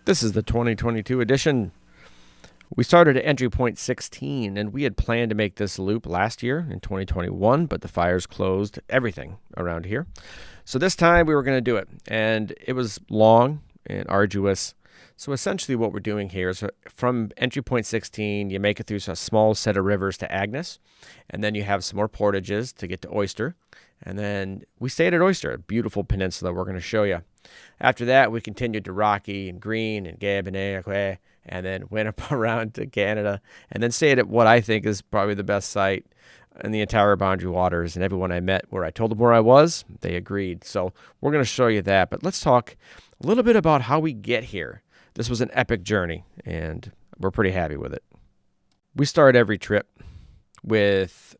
This is the 2022 edition. We started at entry point 16, and we had planned to make this loop last year in 2021, but the fires closed everything around here. So this time we were going to do it, and it was long and arduous. So essentially what we're doing here is from entry point 16, you make it through a small set of rivers to Agnes, and then you have some more portages to get to Oyster. And then we stayed at Oyster, a beautiful peninsula we're going to show you. After that, we continued to Rocky and Green and Gebe and LacLaCroix, and then went up around to Canada, and then stayed at what I think is probably the best site in the entire Boundary Waters. And everyone I met where I told them where I was, they agreed. So we're going to show you that. But let's talk a little bit about how we get here. This was an epic journey, and we're pretty happy with it. We start every trip with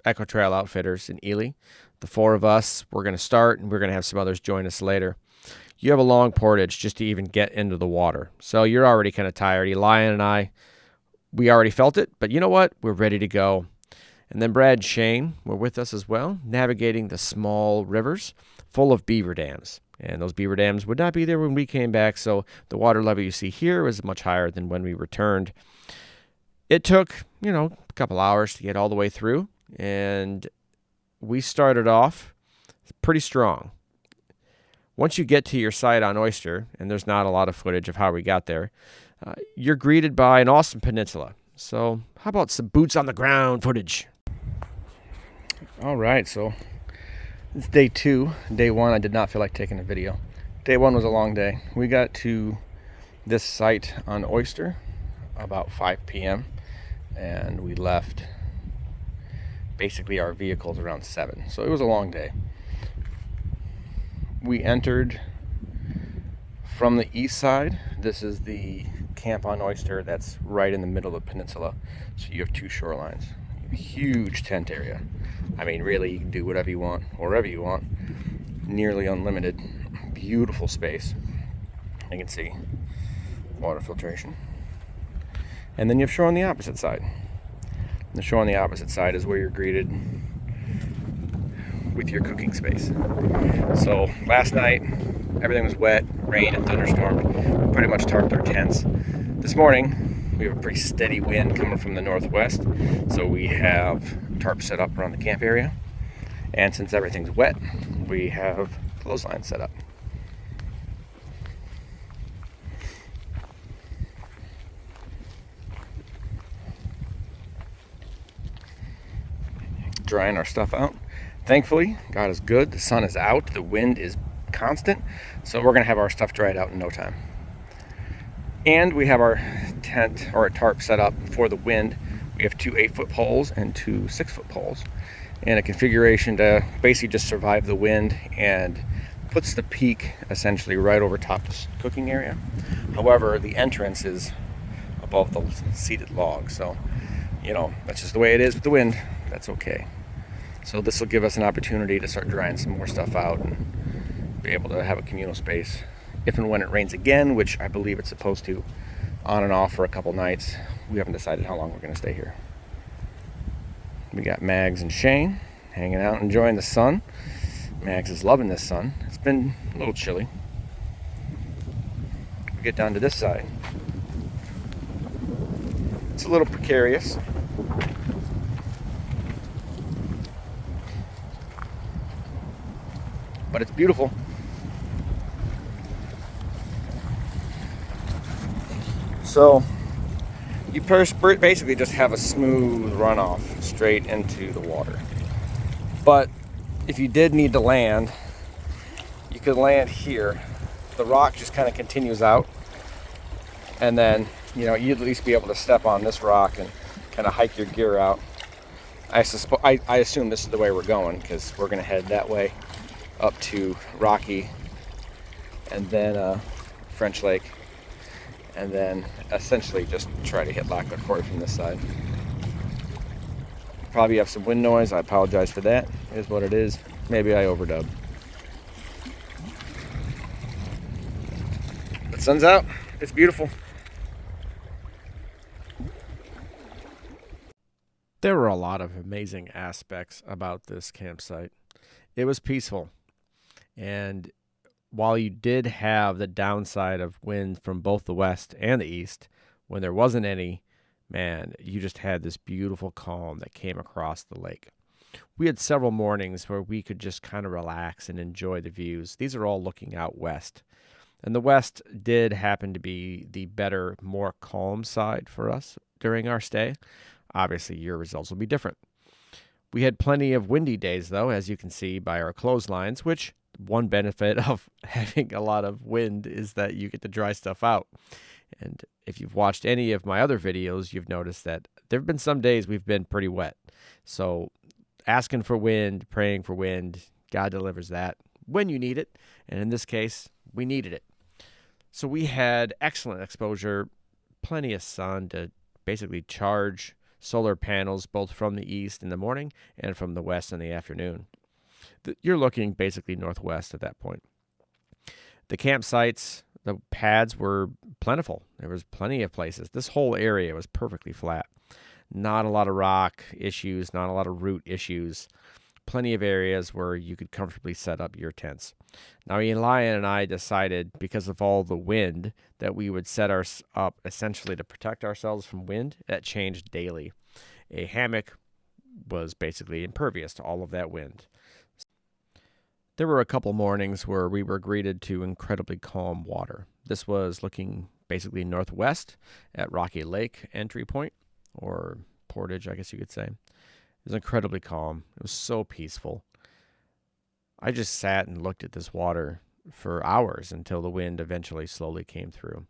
Echo Trail Outfitters in Ely. The four of us, we're going to start, and we're going to have some others join us later. You have a long portage just to even get into the water. So you're already kind of tired. Elian and I, we already felt it, but you know what? We're ready to go. And then Brad and Shane were with us as well, navigating the small rivers full of beaver dams. And those beaver dams would not be there when we came back, so the water level you see here was much higher than when we returned. It took, a couple hours to get all the way through, and we started off pretty strong. Once you get to your site on Oyster, and there's not a lot of footage of how we got there, you're greeted by an awesome peninsula. So how about some boots on the ground footage? All right, so it's day 2. Day 1, I did not feel like taking a video. Day 1 was a long day. We got to this site on Oyster about 5 p.m. and we left basically our vehicles around 7. So it was a long day. We entered from the east side. This is the camp on Oyster that's right in the middle of the peninsula. So you have 2 shorelines. You have a huge tent area. I mean, really, you can do whatever you want, wherever you want. Nearly unlimited. Beautiful space. You can see water filtration. And then you have shore on the opposite side. The shore on the opposite side is where you're greeted with your cooking space. So last night, everything was wet, rain and thunderstormed. We pretty much tarped our tents. This morning, we have a pretty steady wind coming from the northwest. So we have tarps set up around the camp area. And since everything's wet, we have clothesline set up. Drying our stuff out. Thankfully, God is good. The sun is out. The wind is constant. So we're going to have our stuff dried out in no time. And we have our tent or a tarp set up for the wind. We have 2 8-foot poles and 2 6-foot poles. And a configuration to basically just survive the wind and puts the peak essentially right over top the cooking area. However, the entrance is above the seated log. So, that's just the way it is with the wind. That's okay. So this will give us an opportunity to start drying some more stuff out and be able to have a communal space if and when it rains again, which I believe it's supposed to, on and off for a couple nights. We haven't decided how long we're going to stay here. We got Mags and Shane hanging out, enjoying the sun. Mags is loving this sun. It's been a little chilly. We get down to this side. It's a little precarious. But it's beautiful. So you basically just have a smooth runoff straight into the water. But if you did need to land, you could land here. The rock just kind of continues out, and then you'd at least be able to step on this rock and kind of hike your gear out. I assume this is the way we're going, because we're going to head that way up to Rocky, and then French Lake, and then essentially just try to hit LacLaCroix from this side. Probably have some wind noise. I apologize for that. It is what it is. Maybe I overdub. But sun's out. It's beautiful. There were a lot of amazing aspects about this campsite. It was peaceful. And while you did have the downside of wind from both the west and the east, when there wasn't any, man, you just had this beautiful calm that came across the lake. We had several mornings where we could just kind of relax and enjoy the views. These are all looking out west. And the west did happen to be the better, more calm side for us during our stay. Obviously, your results will be different. We had plenty of windy days, though, as you can see by our clotheslines, which one benefit of having a lot of wind is that you get to dry stuff out. And if you've watched any of my other videos, you've noticed that there have been some days we've been pretty wet. So asking for wind, praying for wind, God delivers that when you need it. And in this case, we needed it. So we had excellent exposure, plenty of sun to basically charge solar panels both from the east in the morning and from the west in the afternoon. You're looking basically northwest at that point. The campsites, the pads were plentiful. There was plenty of places. This whole area was perfectly flat. Not a lot of rock issues, not a lot of root issues. Plenty of areas where you could comfortably set up your tents. Now, Elian and I decided, because of all the wind, that we would set ours up essentially to protect ourselves from wind. That changed daily. A hammock was basically impervious to all of that wind. There were a couple mornings where we were greeted to incredibly calm water. This was looking basically northwest at Rocky Lake entry point, or portage, I guess you could say. It was incredibly calm. It was so peaceful. I just sat and looked at this water for hours until the wind eventually slowly came through.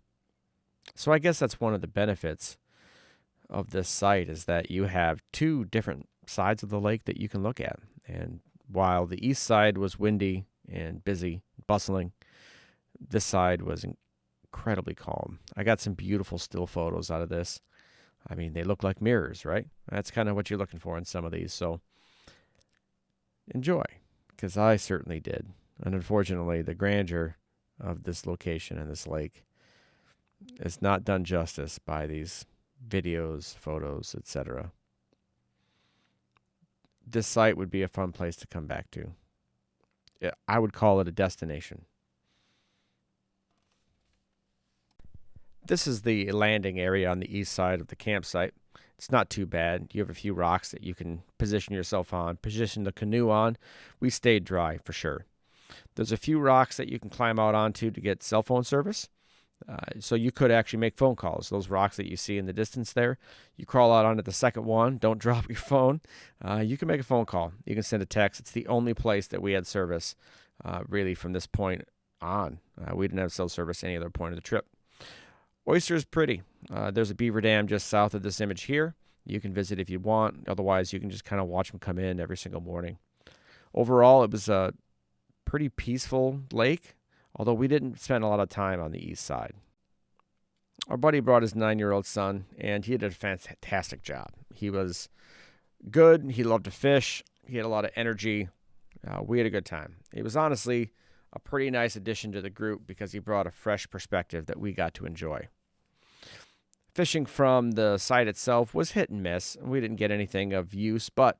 So I guess that's one of the benefits of this site, is that you have two different sides of the lake that you can look at. And while the east side was windy and busy, bustling, this side was incredibly calm. I got some beautiful still photos out of this. I mean, they look like mirrors, right? That's kind of what you're looking for in some of these. So enjoy, because I certainly did. And unfortunately, the grandeur of this location and this lake is not done justice by these videos, photos, etc. This site would be a fun place to come back to. I would call it a destination. This is the landing area on the east side of the campsite. It's not too bad. You have a few rocks that you can position yourself on, position the canoe on. We stayed dry for sure. There's a few rocks that you can climb out onto to get cell phone service. So you could actually make phone calls. Those rocks that you see in the distance there, you crawl out onto the second one. Don't drop your phone. You can make a phone call. You can send a text. It's the only place that we had service really from this point on. We didn't have cell service any other point of the trip. Oyster is pretty. There's a beaver dam just south of this image here. You can visit if you want. Otherwise, you can just kind of watch them come in every single morning. Overall, it was a pretty peaceful lake, although we didn't spend a lot of time on the east side. Our buddy brought his 9-year-old son, and he did a fantastic job. He was good. He loved to fish. He had a lot of energy. We had a good time. It was honestly a pretty nice addition to the group because he brought a fresh perspective that we got to enjoy. Fishing from the site itself was hit and miss. We didn't get anything of use, but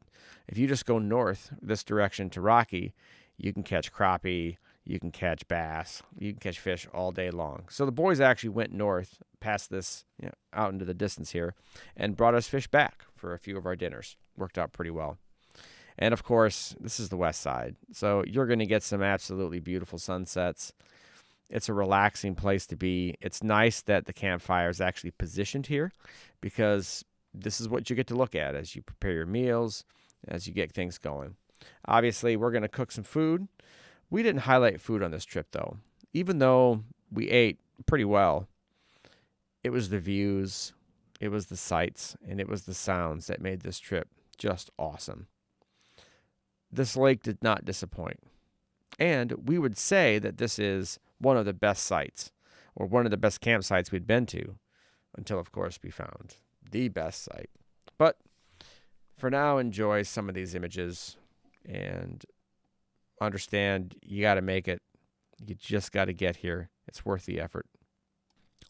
if you just go north this direction to Rocky, you can catch crappie, you can catch bass, you can catch fish all day long. So the boys actually went north past this, out into the distance here, and brought us fish back for a few of our dinners. Worked out pretty well. And of course, this is the west side, so you're going to get some absolutely beautiful sunsets. It's a relaxing place to be. It's nice that the campfire is actually positioned here, because this is what you get to look at as you prepare your meals, as you get things going. Obviously, we're going to cook some food. We didn't highlight food on this trip, though. Even though we ate pretty well, it was the views, it was the sights, and it was the sounds that made this trip just awesome. This lake did not disappoint. And we would say that this is one of the best sites, or one of the best campsites we'd been to, until, of course, we found the best site. But for now, enjoy some of these images and understand you got to make it. You just got to get here. It's worth the effort.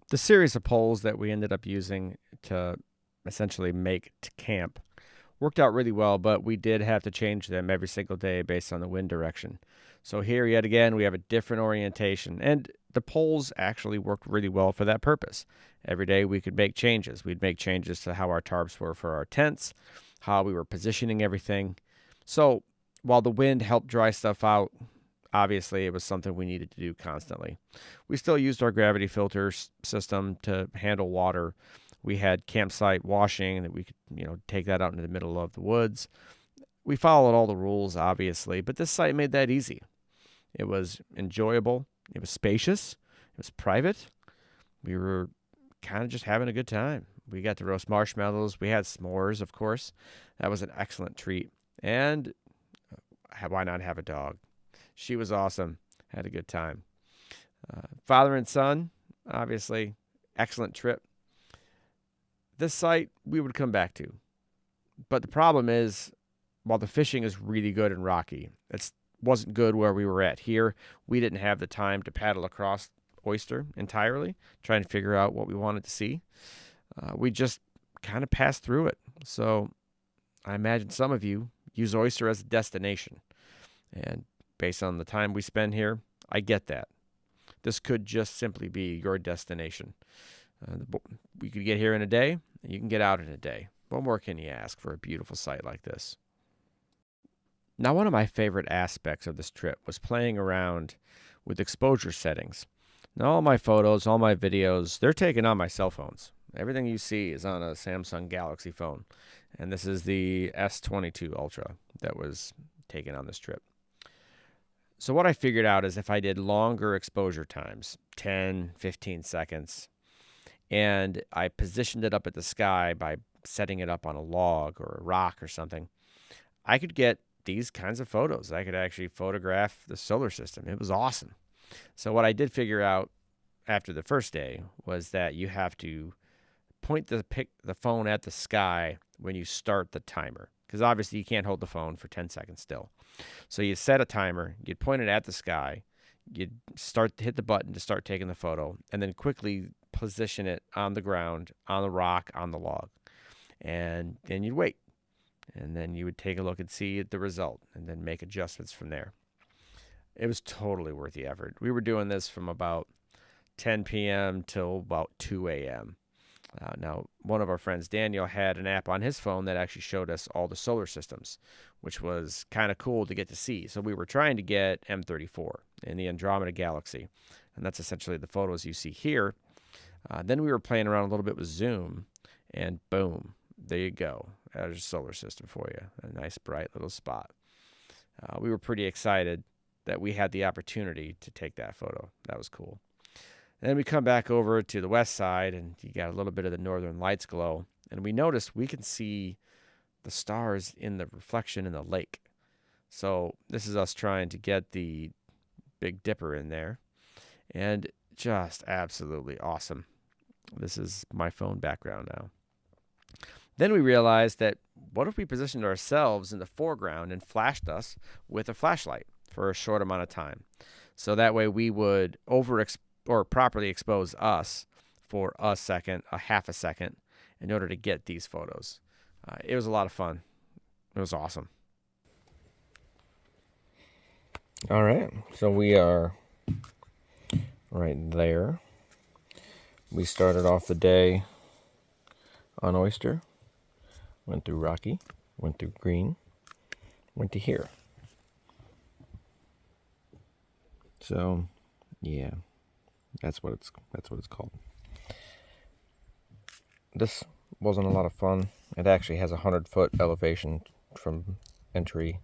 The series of poles that we ended up using to essentially make to camp worked out really well, but we did have to change them every single day based on the wind direction. So here yet again, we have a different orientation, and the poles actually worked really well for that purpose. Every day we could make changes. We'd make changes to how our tarps were for our tents, how we were positioning everything. So while the wind helped dry stuff out, obviously it was something we needed to do constantly. We still used our gravity filter system to handle water. We had campsite washing that we could, take that out into the middle of the woods. We followed all the rules, obviously, but this site made that easy. It was enjoyable. It was spacious. It was private. We were kind of just having a good time. We got to roast marshmallows. We had s'mores, of course. That was an excellent treat. And why not have a dog? She was awesome. Had a good time. Father and son, obviously, excellent trip. This site we would come back to. But the problem is, while the fishing is really good and rocky, it wasn't good where we were at here. We didn't have the time to paddle across Oyster entirely, trying to figure out what we wanted to see. We just kind of passed through it. So I imagine some of you use Oyster as a destination. And based on the time we spend here, I get that. This could just simply be your destination. We could get here in a day, and you can get out in a day. What more can you ask for a beautiful site like this? Now, one of my favorite aspects of this trip was playing around with exposure settings. Now, all my photos, all my videos, they're taken on my cell phones. Everything you see is on a Samsung Galaxy phone. And this is the S22 Ultra that was taken on this trip. So what I figured out is if I did longer exposure times, 10, 15 seconds, and I positioned it up at the sky by setting it up on a log or a rock or something, I could get these kinds of photos. I could actually photograph the solar system. It was awesome. So what I did figure out after the first day was that you have to point the phone at the sky when you start the timer, because obviously you can't hold the phone for 10 seconds still. So you set a timer, you'd point it at the sky, you'd hit the button to start taking the photo, and then quickly position it on the ground, on the rock, on the log. And then you'd wait. And then you would take a look and see the result and then make adjustments from there. It was totally worth the effort. We were doing this from about 10 p.m. till about 2 a.m. Now, one of our friends, Daniel, had an app on his phone that actually showed us all the solar systems, which was kind of cool to get to see. So we were trying to get M34 in the Andromeda Galaxy, and that's essentially the photos you see here. Then we were playing around a little bit with zoom, and boom, there you go. There's a solar system for you, a nice bright little spot. We were pretty excited that we had the opportunity to take that photo. That was cool. And then we come back over to the west side, and you got a little bit of the northern lights glow, and we noticed we can see the stars in the reflection in the lake. So this is us trying to get the Big Dipper in there, and just absolutely awesome. This is my phone background now. Then we realized that what if we positioned ourselves in the foreground and flashed us with a flashlight for a short amount of time? So that way we would properly expose us for a second, a half a second, in order to get these photos. It was a lot of fun. It was awesome. All right, so we are right there. We started off the day on Oyster, went through Rocky, went through Green, went to here. So, yeah, that's what it's called. This wasn't a lot of fun. It actually has a 100-foot elevation from entry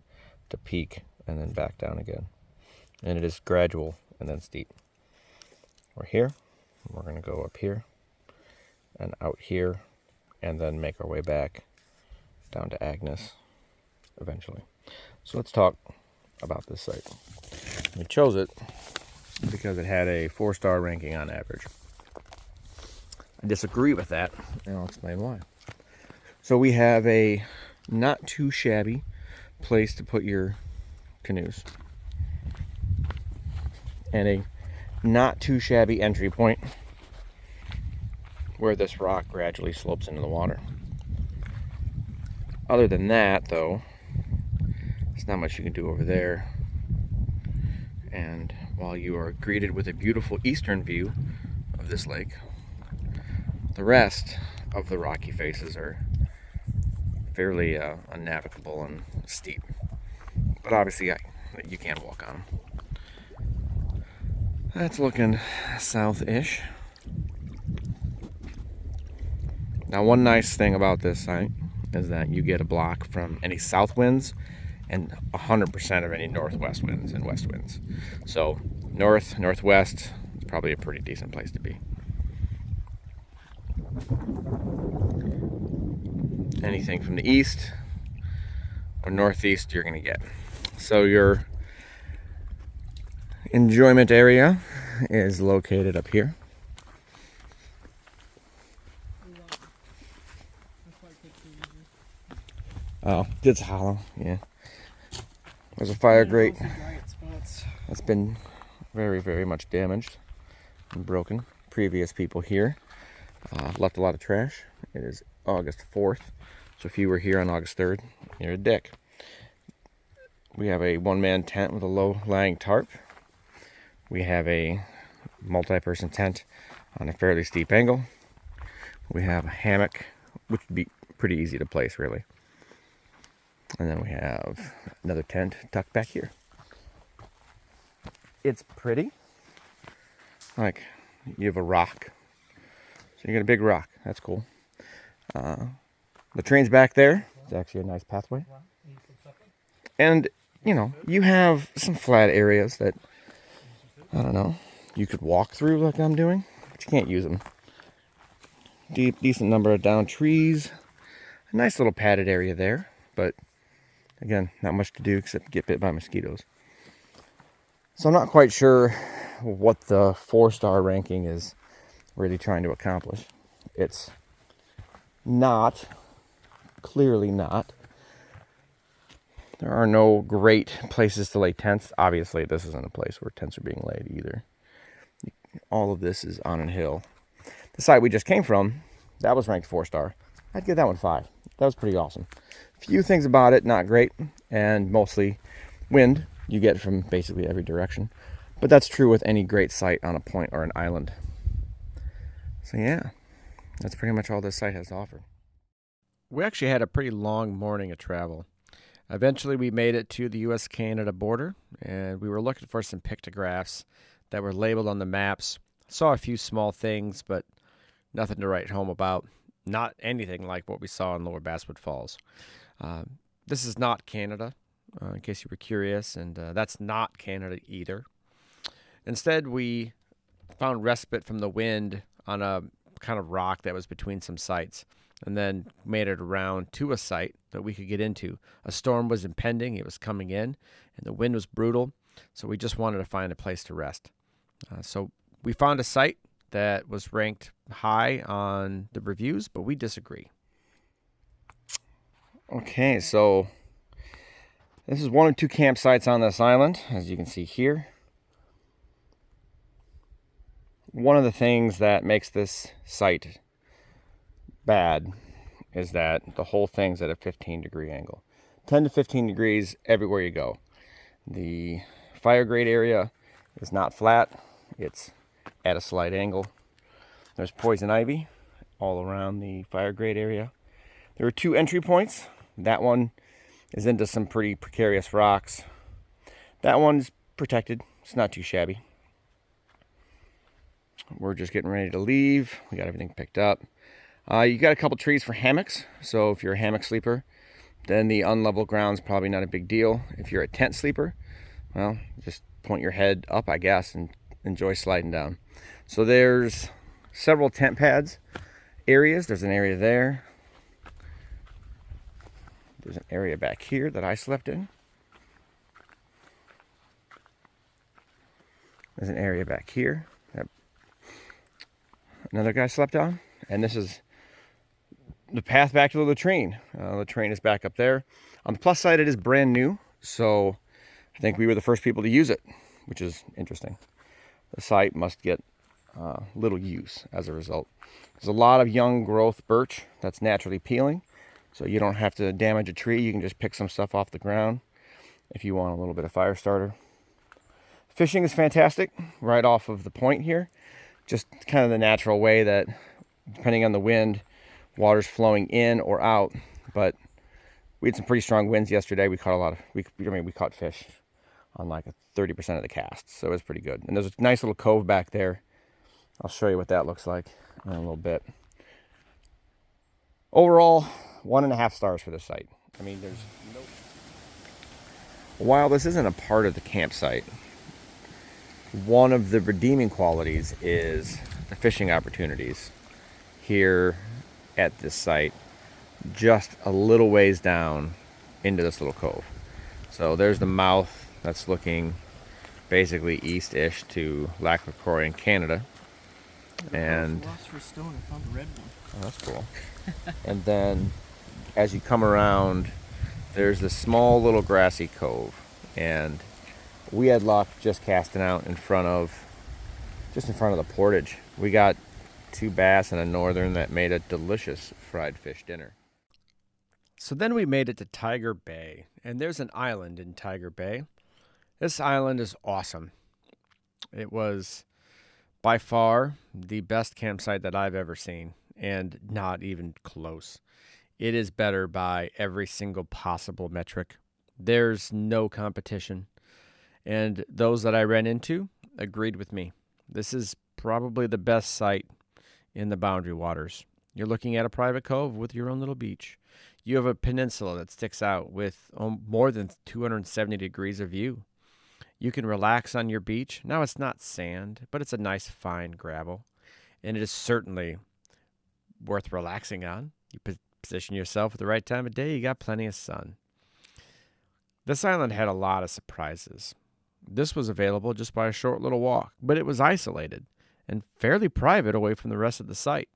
to peak and then back down again. And it is gradual and then steep. We're here. We're going to go up here and out here and then make our way back down to Agnes eventually. So let's talk about this site. We chose it because it had a 4-star ranking on average. I disagree with that, and I'll explain why. So we have a not too shabby place to put your canoes, and a not too shabby entry point where this rock gradually slopes into the water. Other than that, though, there's not much you can do over there. And while you are greeted with a beautiful eastern view of this lake, the rest of the rocky faces are fairly unnavigable and steep. But obviously you can walk on them. That's looking south-ish. Now, one nice thing about this site is that you get a block from any south winds and 100% of any northwest winds and west winds. So north, northwest is probably a pretty decent place to be. Anything from the east or northeast you're going to get. So your enjoyment area is located up here. Oh, it's hollow, yeah. There's a fire grate that's been very, very much damaged and broken. Previous people here left a lot of trash. It is August 4th, so if you were here on August 3rd, you're a dick. We have a one-man tent with a low-lying tarp. We have a multi-person tent on a fairly steep angle. We have a hammock, which would be pretty easy to place, really. And then we have another tent tucked back here. It's pretty. Like, you have a rock. So you got a big rock. That's cool. The train's back there. It's actually a nice pathway. And, you know, you have some flat areas that, I don't know, you could walk through like I'm doing, but you can't use them. Decent number of downed trees. A nice little padded area there, but again, not much to do except get bit by mosquitoes. So I'm not quite sure what the 4-star ranking is really trying to accomplish. It's not, clearly not. There are no great places to lay tents. Obviously, this isn't a place where tents are being laid either. All of this is on a hill. The site we just came from, that was ranked 4-star. I'd give that one 5. That was pretty awesome. Few things about it, not great, and mostly wind you get from basically every direction. But that's true with any great site on a point or an island. So yeah, that's pretty much all this site has to offer. We actually had a pretty long morning of travel. Eventually we made it to the US-Canada border, and we were looking for some pictographs that were labeled on the maps. Saw a few small things, but nothing to write home about. Not anything like what we saw in Lower Basswood Falls. This is not Canada, in case you were curious, and that's not Canada either. Instead, we found respite from the wind on a kind of rock that was between some sites, and then made it around to a site that we could get into. A storm was impending, it was coming in, and the wind was brutal, so we just wanted to find a place to rest. So we found a site that was ranked high on the reviews, but we disagree. Okay, so this is one of 2 campsites on this island, as you can see here. One of the things that makes this site bad is that the whole thing's at a 15-degree angle. 10 to 15 degrees everywhere you go. The fire grate area is not flat, it's at a slight angle. There's poison ivy all around the fire grate area. There are 2 entry points. That one is into some pretty precarious rocks. That one's protected. It's not too shabby. We're just getting ready to leave. We got everything picked up. You got a couple trees for hammocks. So if you're a hammock sleeper, then the unlevel ground's probably not a big deal. If you're a tent sleeper, well, just point your head up, I guess, and enjoy sliding down. So there's several tent pads areas. There's an area there. There's an area back here that I slept in. There's an area back here that another guy slept on. And this is the path back to the latrine. The latrine is back up there. On the plus side, it is brand new. So I think we were the first people to use it, which is interesting. The site must get little use as a result. There's a lot of young growth birch that's naturally peeling. So you don't have to damage a tree. You can just pick some stuff off the ground if you want a little bit of fire starter. Fishing is fantastic right off of the point here. Just kind of the natural way that, depending on the wind, water's flowing in or out. But we had some pretty strong winds yesterday. We caught a lot of, we caught fish on like 30% of the casts, so it was pretty good. And there's a nice little cove back there. I'll show you what that looks like in a little bit. Overall, 1.5 stars for this site. I mean, there's no... While this isn't a part of the campsite, one of the redeeming qualities is the fishing opportunities here at this site, just a little ways down into this little cove. So there's the mouth that's looking basically east-ish to LacLaCroix in Canada. And lost for a stone, I found a red one. Oh, that's cool. And then as you come around, there's this small little grassy cove, and we had luck just casting out in front of the portage. We got 2 bass and a northern that made a delicious fried fish dinner. So then we made it to Tiger Bay, and there's an island in Tiger Bay. This island is awesome. It was by far the best campsite that I've ever seen, and not even close. It is better by every single possible metric. There's no competition. And those that I ran into agreed with me. This is probably the best site in the Boundary Waters. You're looking at a private cove with your own little beach. You have a peninsula that sticks out with more than 270 degrees of view. You can relax on your beach. Now, it's not sand, but it's a nice fine gravel. And it is certainly worth relaxing on. You position yourself at the right time of day, you got plenty of sun. This island had a lot of surprises. This was available just by a short little walk, but it was isolated and fairly private away from the rest of the site.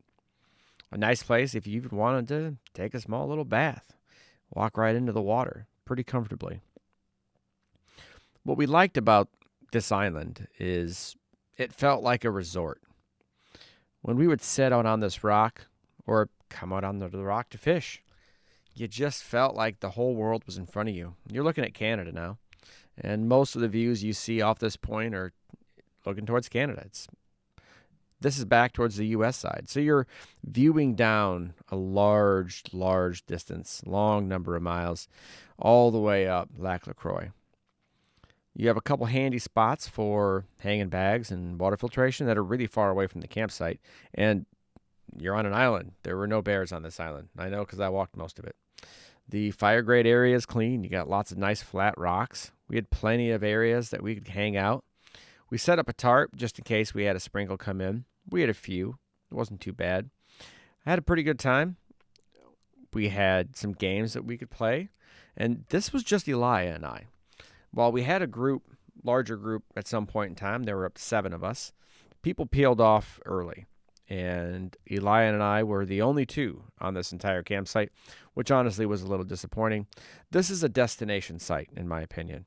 A nice place if you even wanted to take a small little bath. Walk right into the water pretty comfortably. What we liked about this island is it felt like a resort. When we would sit out on this rock or come out on the rock to fish, you just felt like the whole world was in front of you. You're looking at Canada now, and most of the views you see off this point are looking towards Canada. This is back towards the U.S. side. So you're viewing down a large distance, long number of miles, all the way up LacLaCroix. You have a couple handy spots for hanging bags and water filtration that are really far away from the campsite. And you're on an island. There were no bears on this island. I know because I walked most of it. The fire grade area is clean. You got lots of nice flat rocks. We had plenty of areas that we could hang out. We set up a tarp just in case we had a sprinkle come in. We had a few. It wasn't too bad. I had a pretty good time. We had some games that we could play. And this was just Elia and I. While we had a larger group at some point in time, there were up to 7 of us, people peeled off early. And Elia and I were the only 2 on this entire campsite, which honestly was a little disappointing. This is a destination site, in my opinion.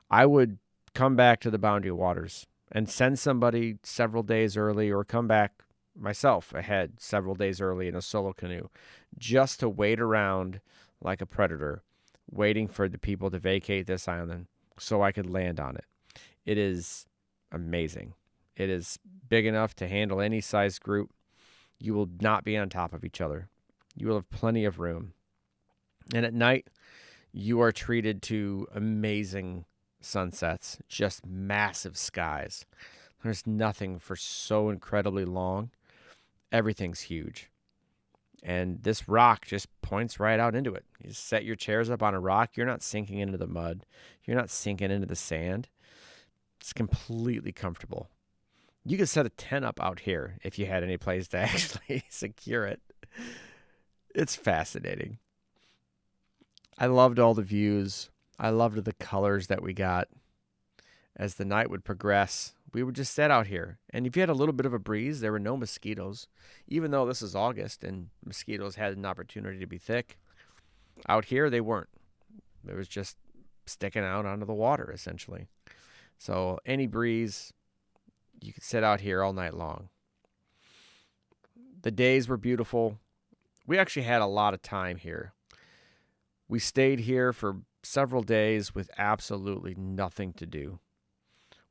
I would come back to the Boundary Waters and send somebody several days early, or come back myself ahead several days early in a solo canoe, just to wait around like a predator, waiting for the people to vacate this island so I could land on it. It is amazing. It is big enough to handle any size group. You will not be on top of each other. You will have plenty of room. And at night, you are treated to amazing sunsets, just massive skies. There's nothing for so incredibly long. Everything's huge. And this rock just points right out into it. You just set your chairs up on a rock. You're not sinking into the mud. You're not sinking into the sand. It's completely comfortable. You could set a tent up out here if you had any place to actually secure it. It's fascinating. I loved all the views. I loved the colors that we got. As the night would progress, we would just sit out here. And if you had a little bit of a breeze, there were no mosquitoes. Even though this is August and mosquitoes had an opportunity to be thick, out here they weren't. It was just sticking out onto the water, essentially. So any breeze, you could sit out here all night long. The days were beautiful. We actually had a lot of time here. We stayed here for several days with absolutely nothing to do.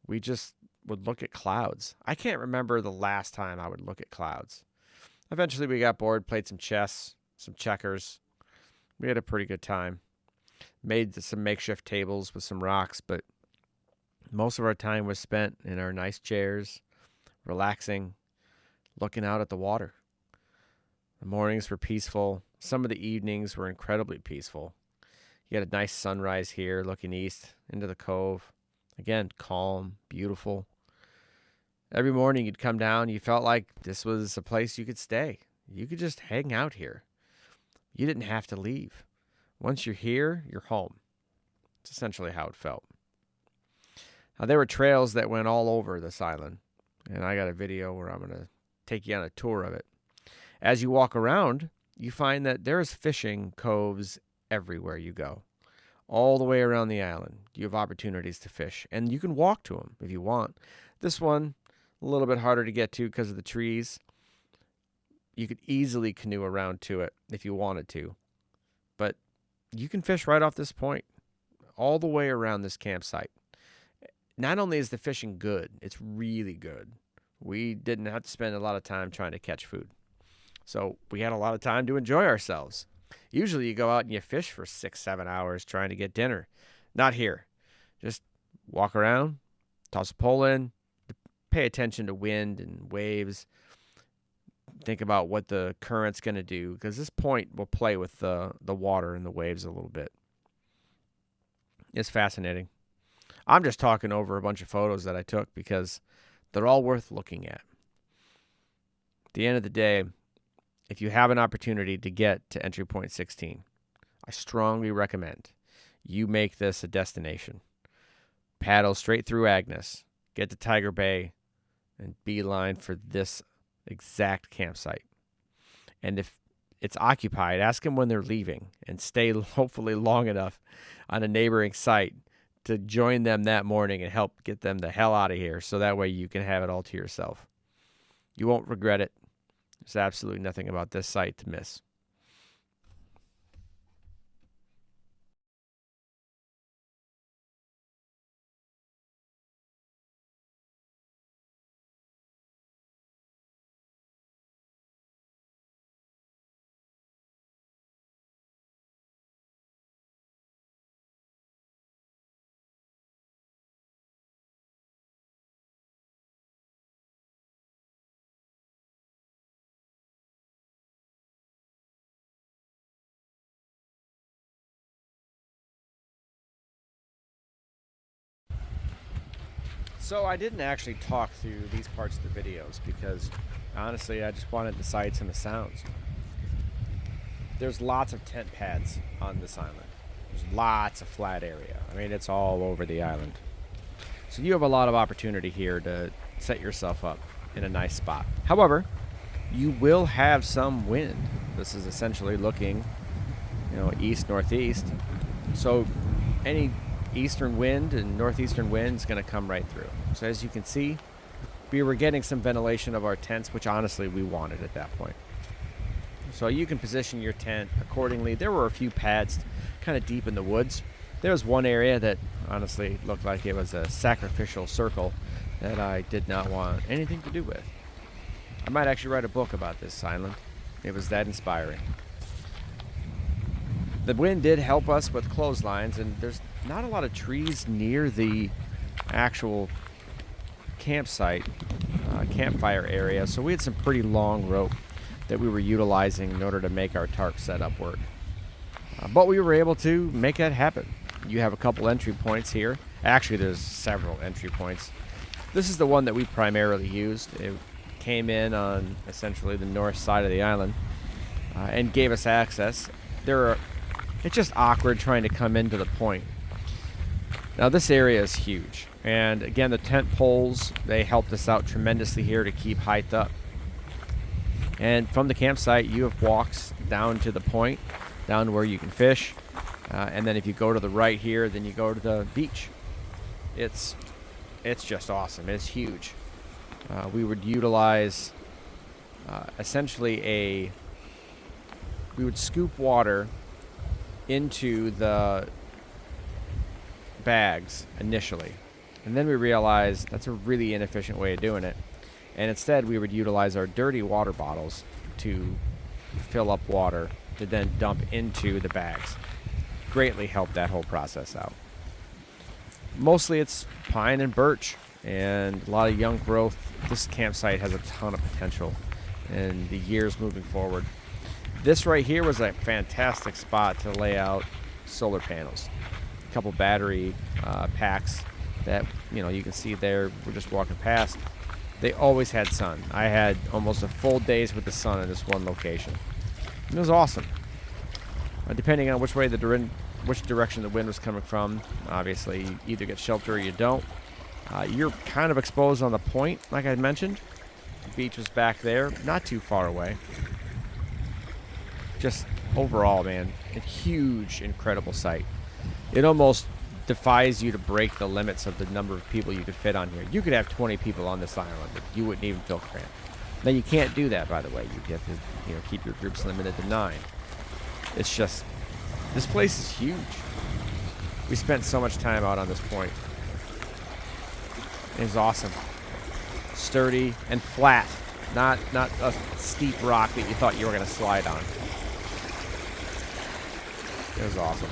we just would look at clouds. I can't remember the last time I would look at clouds. Eventually we got bored, played some chess, some checkers. We had a pretty good time. Made some makeshift tables with some rocks, but most of our time was spent in our nice chairs, relaxing, looking out at the water. The mornings were peaceful. Some of the evenings were incredibly peaceful. You had a nice sunrise here, looking east into the cove. Again, calm, beautiful. Every morning you'd come down, you felt like this was a place you could stay. You could just hang out here. You didn't have to leave. Once you're here, you're home. It's essentially how it felt. Now, there were trails that went all over this island, and I got a video where I'm going to take you on a tour of it. As you walk around, you find that there's fishing coves everywhere you go. All the way around the island, you have opportunities to fish, and you can walk to them if you want. This one, a little bit harder to get to because of the trees. You could easily canoe around to it if you wanted to, but you can fish right off this point, all the way around this campsite. Not only is the fishing good, it's really good. We didn't have to spend a lot of time trying to catch food. So we had a lot of time to enjoy ourselves. Usually you go out and you fish for 6-7 hours trying to get dinner. Not here. Just walk around, toss a pole in, pay attention to wind and waves. Think about what the current's going to do, because this point will play with the water and the waves a little bit. It's fascinating. I'm just talking over a bunch of photos that I took because they're all worth looking at. At the end of the day, if you have an opportunity to get to Entry Point 16, I strongly recommend you make this a destination. Paddle straight through Agnes, get to Tiger Bay, and beeline for this exact campsite. And if it's occupied, ask them when they're leaving and stay hopefully long enough on a neighboring site to join them that morning and help get them the hell out of here so that way you can have it all to yourself. You won't regret it. There's absolutely nothing about this site to miss. So I didn't actually talk through these parts of the videos because honestly I just wanted the sights and the sounds. There's lots of tent pads on this island. There's lots of flat area. I mean, it's all over the island. So you have a lot of opportunity here to set yourself up in a nice spot. However, you will have some wind. This is essentially looking, east, northeast. So any eastern wind and northeastern wind is going to come right through. So as you can see, we were getting some ventilation of our tents, which honestly we wanted at that point. So you can position your tent accordingly. There were a few pads kind of deep in the woods. There was one area that honestly looked like it was a sacrificial circle that I did not want anything to do with. I might actually write a book about this island. It was that inspiring. The wind did help us with clotheslines, and there's not a lot of trees near the actual campsite, campfire area, so we had some pretty long rope that we were utilizing in order to make our tarp setup work. But we were able to make that happen. You have a couple entry points here. Actually, there's several entry points. This is the one that we primarily used. It came in on essentially the north side of the island and gave us access. It's just awkward trying to come into the point. Now this area is huge, and again the tent poles, they helped us out tremendously here to keep height up. And from the campsite you have walks down to the point, down to where you can fish, and then if you go to the right here, then you go to the beach. It's just awesome. It's huge. We would utilize essentially we would scoop water into the bags initially, And then we realized that's a really inefficient way of doing it. And instead, we would utilize our dirty water bottles to fill up water to then dump into the bags. Greatly helped that whole process out. Mostly it's pine and birch and a lot of young growth. This campsite has a ton of potential in the years moving forward. This right here was a fantastic spot to lay out solar panels. A couple battery packs that you can see there. We're just walking past. They always had sun. I had almost a full day's with the sun in this one location. It was awesome. Depending on which direction the wind was coming from, obviously you either get shelter or you don't. You're kind of exposed on the point, like I mentioned. The beach was back there, not too far away. Just overall, man, a huge, incredible site. It almost defies you to break the limits of the number of people you could fit on here. You could have 20 people on this island, but you wouldn't even feel cramped. Now you can't do that, by the way. You have to, keep your groups limited to 9. It's just, this place is huge. We spent so much time out on this point. It was awesome. Sturdy and flat, not a steep rock that you thought you were going to slide on. It was awesome.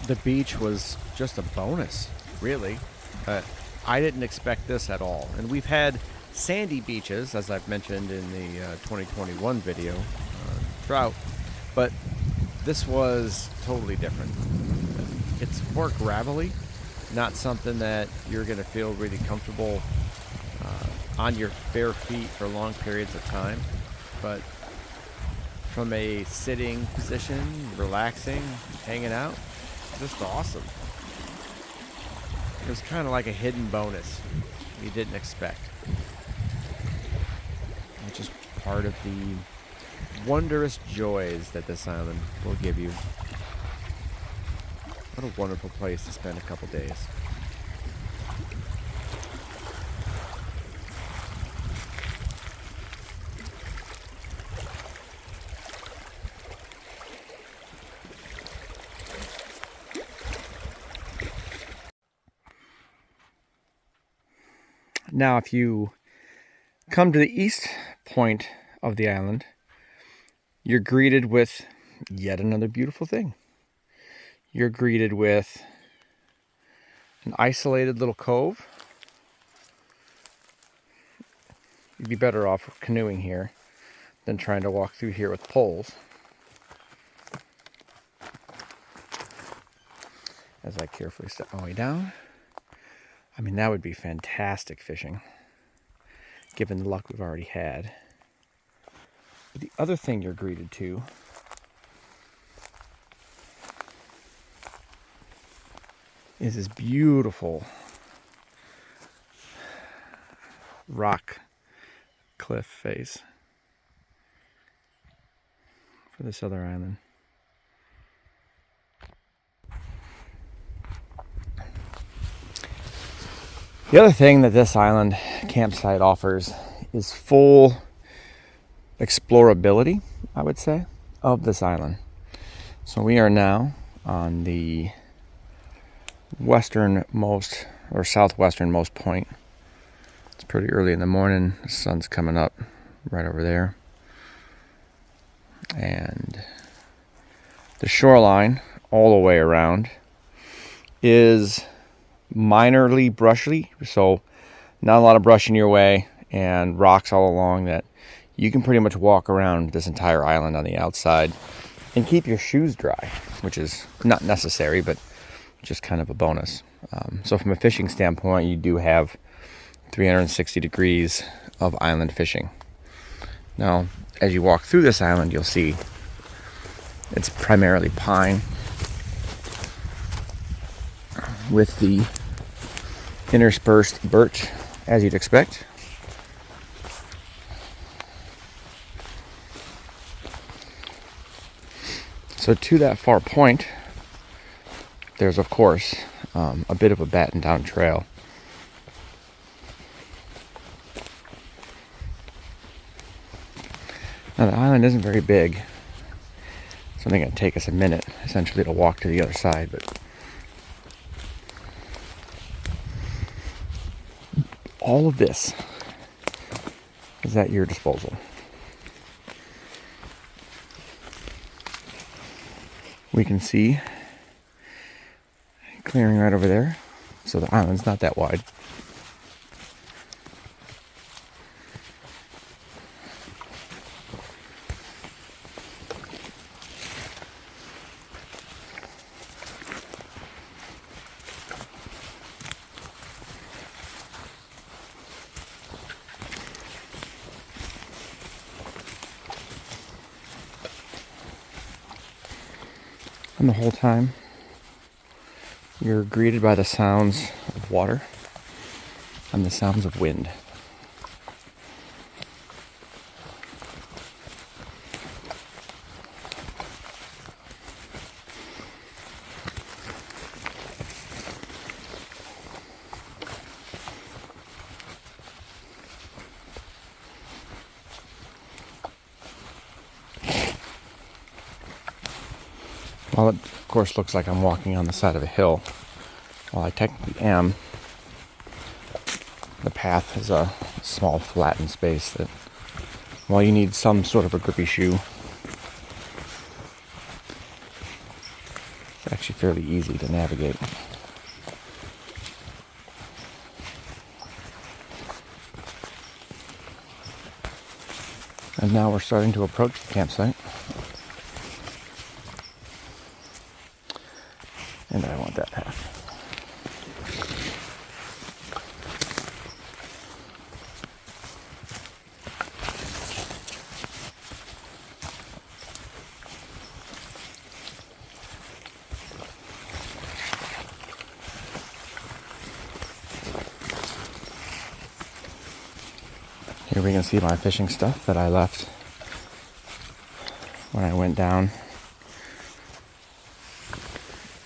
The beach was just a bonus, really. I didn't expect this at all. And we've had sandy beaches, as I've mentioned in the 2021 video, Trout, but this was totally different. It's more gravelly, not something that you're going to feel really comfortable on your bare feet for long periods of time, but from a sitting position, relaxing, hanging out, just awesome. It was kind of like a hidden bonus you didn't expect. It's just part of the wondrous joys that this island will give you. What a wonderful place to spend a couple days. Now, if you come to the east point of the island, you're greeted with yet another beautiful thing. You're greeted with an isolated little cove. You'd be better off canoeing here than trying to walk through here with poles. As I carefully step my way down. I mean, that would be fantastic fishing, given the luck we've already had. But the other thing you're greeted to is this beautiful rock cliff face for this other island. The other thing that this island campsite offers is full explorability, I would say, of this island. So we are now on the westernmost or southwesternmost point. It's pretty early in the morning. The sun's coming up right over there. And the shoreline all the way around is minorly brushy, so not a lot of brush in your way and rocks all along that you can pretty much walk around this entire island on the outside and keep your shoes dry, which is not necessary, but just kind of a bonus. So from a fishing standpoint, you do have 360 degrees of island fishing. Now, as you walk through this island, you'll see it's primarily pine. with the interspersed birch, as you'd expect. So to that far point, there's of course a bit of a battened down trail. Now the island isn't very big. It's only going to take us a minute, essentially, to walk to the other side, but all of this is at your disposal. We can see clearing right over there, so the island's not that wide. And the whole time, you're greeted by the sounds of water and the sounds of wind. While it, of course, looks like I'm walking on the side of a hill, while I technically am, the path is a small flattened space that, while you need some sort of a grippy shoe, it's actually fairly easy to navigate. And now we're starting to approach the campsite. And I want that path. Here we can see my fishing stuff that I left when I went down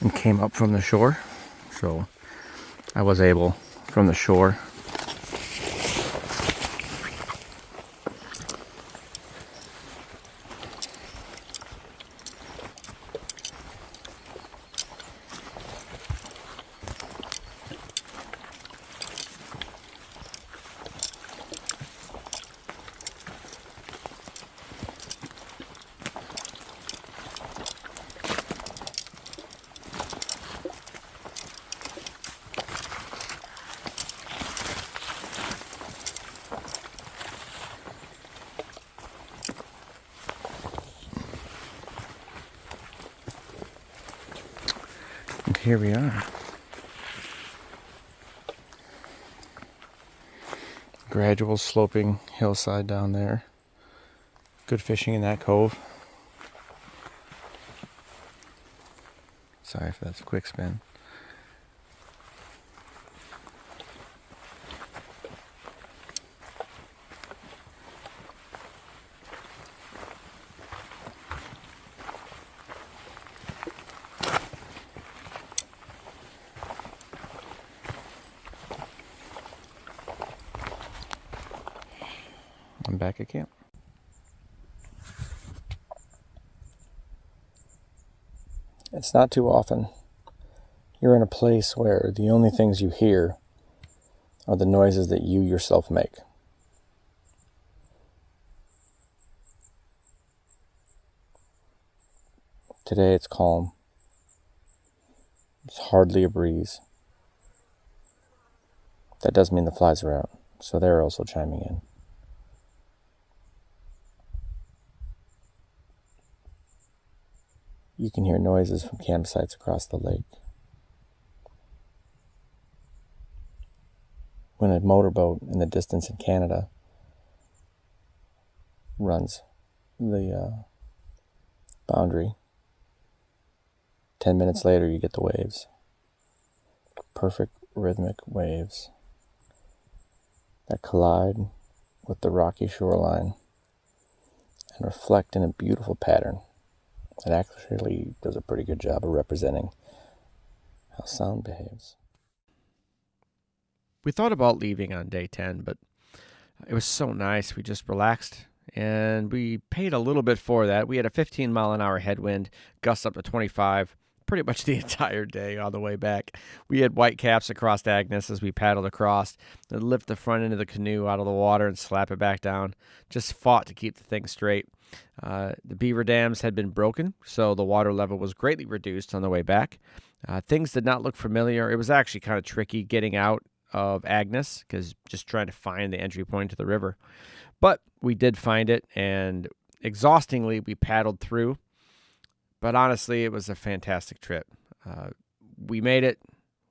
and came up from the shore. So I was able, from the shore, and here we are. Gradual sloping hillside down there. Good fishing in that cove. Sorry for that quick spin. I'm back at camp. It's not too often you're in a place where the only things you hear are the noises that you yourself make. Today it's calm. It's hardly a breeze. That does mean the flies are out, so they're also chiming in. You can hear noises from campsites across the lake. When a motorboat in the distance in Canada runs the boundary, 10 minutes later you get the waves. perfect rhythmic waves that collide with the rocky shoreline and reflect in a beautiful pattern. It actually does a pretty good job of representing how sound behaves. We thought about leaving on day 10, but it was so nice. We just relaxed, and we paid a little bit for that. We had a 15-mile-an-hour headwind, gusts up to 25, pretty much the entire day on the way back. We had white caps across Agnes as we paddled across, and lift the front end of the canoe out of the water and slap it back down. Just fought to keep the thing straight. The beaver dams had been broken, so the water level was greatly reduced on the way back. Things did not look familiar. It was actually kind of tricky getting out of Agnes, because just trying to find the entry point to the river. But we did find it, and exhaustingly we paddled through. But honestly, it was a fantastic trip. We made it.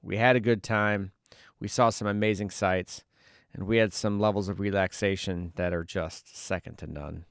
We had a good time. We saw some amazing sights, and we had some levels of relaxation that are just second to none.